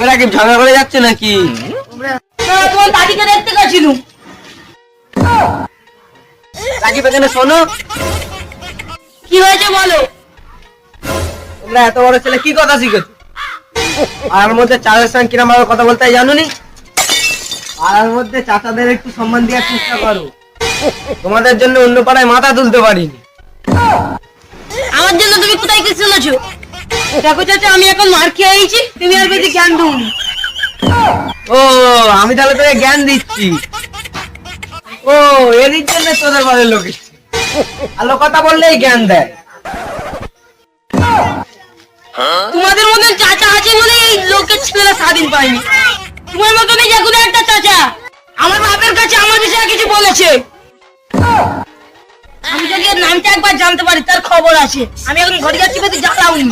ওরা কি ঝগড়া করে যাচ্ছে নাকি? তোমার দাদিকে দেখতে গেছিলুম। রাকিব এখানে শোনো, কি হয়েছে বলো? তোমরা এত বড় ছেলে কি কথা শিখেছো? আর মধ্যে চাচার সঙ্গে কিরম ভাবে কথা বলতে হয় জানো নি? আর মধ্যে চাচাদের একটু সম্মান দেওয়ার চেষ্টা করো। তোমাদের জন্য অন্য পাড়ায় মাথা তুলতে পারিনি। আমার জন্য তুমি কোথায় কি শুনেছো? দেখো চাচা, আমি এখন মার খেয়ে আইছি, তুমি আর বেশি জ্ঞান দৌনি। ও, আমি তাহলে তোকে জ্ঞান দিচ্ছি। ও, এরই জন্য তোদের বাড়ির লোক এসছে। ভালো কথা বললেই জ্ঞান দেয়। তোমাদের মতন চাচা আছে বলে এই লোকের ছেলেরা স্বাধীন পায়নি। তোমার মতনই যে কোনো একটা চাচা আমার বাপের কাছে আমার বিষয়ে কিছু বলেছে। আমি যদি এর নামটা একবার জানতে পারি, তার খবর আছে। আমি এখন ঘরে যাচ্ছি, বেশি জ্বালাউনি।